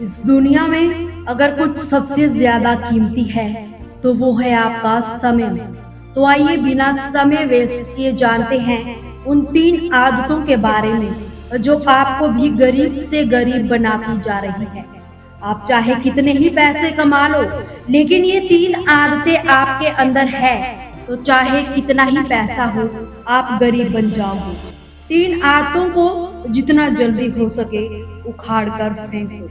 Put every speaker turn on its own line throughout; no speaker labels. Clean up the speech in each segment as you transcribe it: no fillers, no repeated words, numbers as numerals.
इस दुनिया में अगर कुछ सबसे ज्यादा कीमती है तो वो है आपका समय। तो आइए बिना समय वेस्ट किए जानते हैं उन 3 आदतों के बारे में जो आपको भी गरीब से गरीब बनाती जा रही है। आप चाहे कितने ही पैसे कमा लो, लेकिन ये 3 आदतें आपके अंदर है तो चाहे कितना ही पैसा हो, आप गरीब बन जाओगे। 3 आदतों को जितना जल्दी हो सके उखाड़ कर फेंको,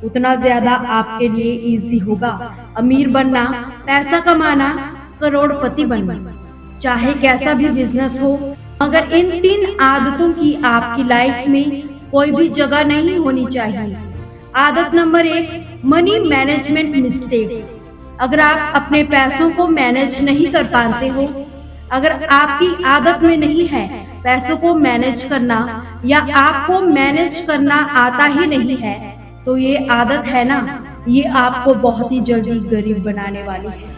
उतना ज्यादा आपके लिए इजी होगा अमीर बनना, पैसा कमाना, करोड़पति बनना। चाहे कैसा भी बिजनेस हो, मगर इन 3 आदतों की आपकी लाइफ में कोई भी जगह नहीं होनी चाहिए। आदत नंबर 1, मनी मैनेजमेंट मिस्टेक्स। अगर आप अपने पैसों को मैनेज नहीं कर पाते हो, अगर आपकी आदत में नहीं है पैसों को मैनेज करना, या आपको मैनेज करना आता ही नहीं है, तो ये आदत है ना, ये आपको बहुत ही जल्दी गरीब बनाने वाली है।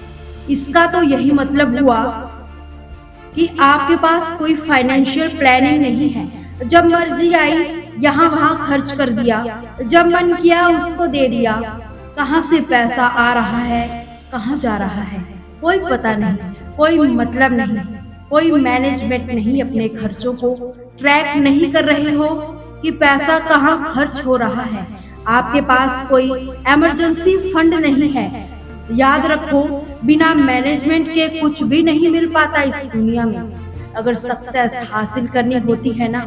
इसका तो यही मतलब हुआ कि आपके पास कोई फाइनेंशियल प्लानिंग नहीं है। जब मर्जी आई यहाँ वहाँ खर्च कर दिया, जब मन किया उसको दे दिया। कहाँ से पैसा आ रहा है, कहाँ जा रहा है, कोई पता नहीं, कोई मतलब नहीं, कोई मैनेजमेंट नहीं। अपने खर्चों को ट्रैक नहीं कर रहे हो कि पैसा कहाँ खर्च हो रहा है। आपके पास कोई इमरजेंसी फंड नहीं है। याद रखो, बिना मैनेजमेंट के कुछ भी नहीं मिल पाता इस दुनिया में। अगर सक्सेस हासिल करनी होती है ना,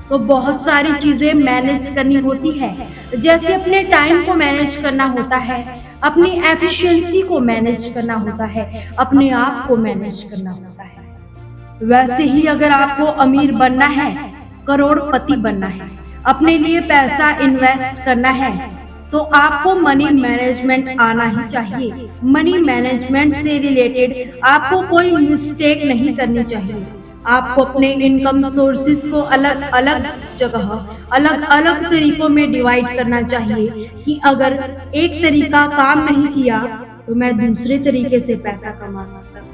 तो बहुत सारी चीजें मैनेज करनी होती है। जैसे अपने टाइम को मैनेज करना होता है, अपनी एफिशिएंसी को मैनेज करना होता है, अपने आप को मैनेज करना होता है। वैसे ही अगर आपको अमीर बनना है, करोड़पति बनना है, अपने लिए पैसा इन्वेस्ट करना है, तो आपको मनी मैनेजमेंट आना ही चाहिए। मनी मैनेजमेंट से रिलेटेड आपको कोई मिस्टेक नहीं करनी चाहिए। आपको अपने इनकम सोर्सेज को अलग अलग जगह, अलग अलग तरीकों में डिवाइड करना चाहिए कि अगर एक तरीका काम नहीं किया तो मैं दूसरे तरीके से पैसा कमा सकता हूँ।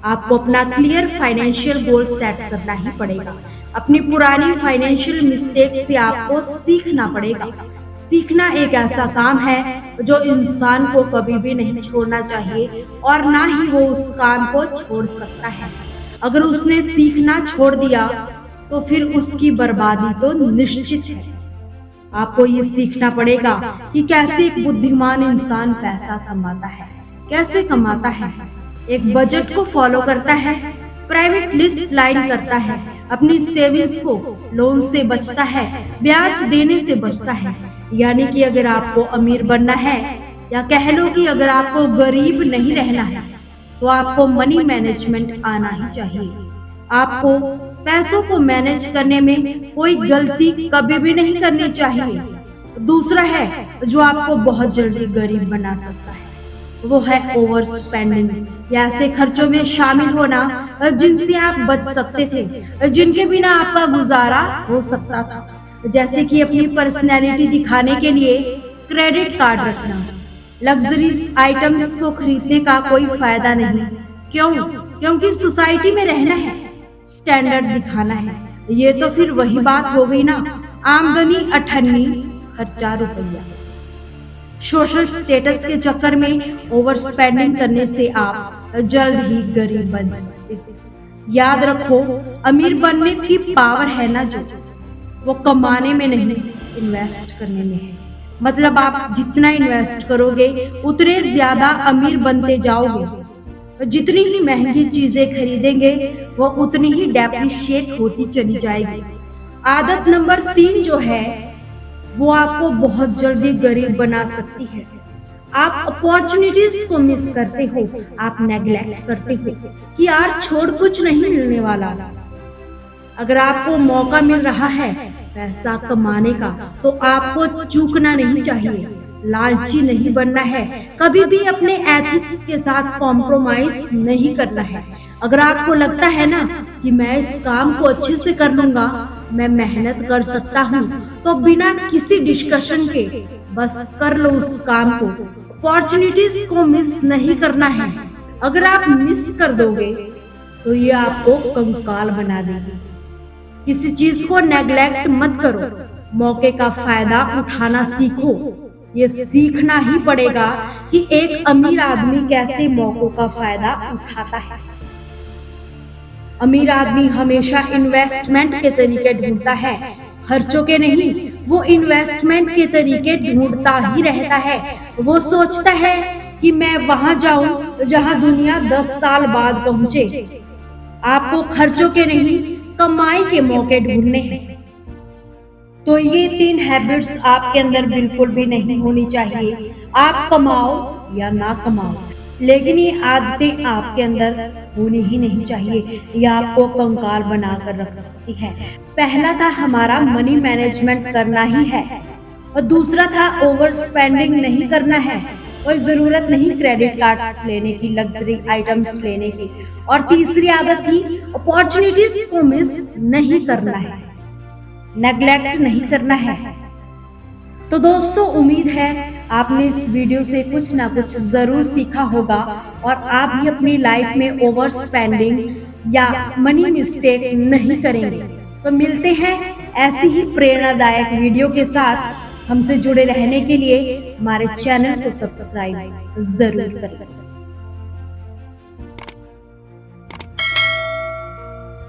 आपको अपना क्लियर फाइनेंशियल गोल सेट करना ही पड़ेगा। अपनी पुरानी फाइनेंशियल मिस्टेक से आपको सीखना पड़ेगा। सीखना एक ऐसा काम है जो इंसान को कभी भी नहीं छोड़ना चाहिए, और ना ही वो उस काम को छोड़ सकता है। अगर उसने सीखना छोड़ दिया तो फिर उसकी बर्बादी तो निश्चित है। आपको ये सीखना पड़ेगा कि कैसे एक बुद्धिमान इंसान पैसा कमाता है, कैसे कमाता है। एक बजट को फॉलो करता है, प्राइवेट लिस्ट लाइन करता है, अपनी सेविंग्स को लोन से बचता है, ब्याज देने से बचता है। यानी कि अगर आपको अमीर बनना है, या कह लो कि अगर आपको गरीब नहीं रहना है, तो आपको मनी मैनेजमेंट आना ही चाहिए। आपको पैसों को मैनेज करने में कोई गलती कभी भी नहीं करनी चाहिए। दूसरा है जो आपको बहुत जल्दी गरीब बना सकता है, वो है ओवर स्पेंडिंग, या ऐसे खर्चों में शामिल होना जिनसे आप बच सकते थे, जिनके बिना आपका गुजारा हो सकता था। जैसे कि अपनी पर्सनैलिटी दिखाने के लिए क्रेडिट कार्ड रखना, लग्जरीज आइटम्स को खरीदने का कोई फायदा नहीं। क्यों? क्योंकि सोसाइटी में रहना है, स्टैंडर्ड दिखाना है। ये तो फिर वही बात हो गई ना, आमदनी 98, खर्चा रुपया। सोशल स्टेटस के चक्कर में ओवर स्पेंडिंग करने से आप जल्द ही गरीब बन सकते हैं। याद रखो, अमीर बनने की पावर है ना, जो वो कमाने में नहीं, इन्वेस्ट करने में है। मतलब आप जितना इन्वेस्ट करोगे उतने ज्यादा अमीर बनते जाओगे। जितनी ही महंगी चीजें खरीदेंगे वो उतनी ही डेप्रिशिएट होती चली जाएगी। आदत नंबर 3 जो है वो आपको बहुत जल्दी गरीब बना सकती है। आप अपॉर्चुनिटीज को मिस करते हो, आप नेग्लेक्ट करते हो कि यार छोड़ कुछ नहीं मिलने वाला। अगर आपको मौका मिल रहा है पैसा कमाने का, तो आपको चूकना नहीं चाहिए, लालची नहीं बनना है, कभी भी अपने एथिक्स के साथ कॉम्प्रोमाइज नहीं करना है। अगर आपको लगता है ना कि मैं इस काम को अच्छे से कर लूंगा, मैं मेहनत कर सकता हूँ, तो बिना किसी डिस्कशन के बस कर लो उस काम को। अपॉर्चुनिटीज को मिस नहीं करना है। अगर आप मिस कर दोगे तो ये आपको कंकाल बना देगी। किसी चीज को नेग्लेक्ट मत करो, मौके का फायदा उठाना सीखो। ये सीखना ही पड़ेगा कि एक अमीर आदमी कैसे मौकों का फायदा उठाता है। अमीर आदमी हमेशा इन्वेस्टमेंट के तरीके ढूंढता है, खर्चों के नहीं। वो इन्वेस्टमेंट के तरीके ढूंढता ही रहता है। वो सोचता है कि मैं वहां जाऊं जहां दुनिया 10 साल बाद पहुंचे। आपको खर्चों के नहीं, कमाई के मौके ढूंढने हैं। तो ये 3 हैबिट्स आपके अंदर बिल्कुल भी नहीं होनी चाहिए। आप कमाओ या ना कमाओ, लेकिन ये आदतें आपके अंदर होनी ही नहीं चाहिए। ये आपको कंगाल बनाकर रख सकती है। पहला था हमारा मनी मैनेजमेंट करना ही है, और दूसरा था ओवर स्पेंडिंग नहीं करना है। कोई जरूरत नहीं क्रेडिट कार्ड्स लेने की, लग्जरी आइटम्स लेने की। और तीसरी आदत थी अपॉर्चुनिटीज को मिस नहीं करना है, नेग्लेक्ट नहीं करना है। तो दोस्तों, उम्मीद है आपने इस वीडियो से कुछ ना कुछ जरूर सीखा होगा और आप भी अपनी लाइफ में ओवर स्पेंडिंग या मनी मिस्टेक नहीं करेंगे। तो मिलते हैं ऐसी ही प्रेरणादायक वीडियो के साथ। हमसे जुड़े रहने के लिए हमारे चैनल को सब्सक्राइब जरूर करें।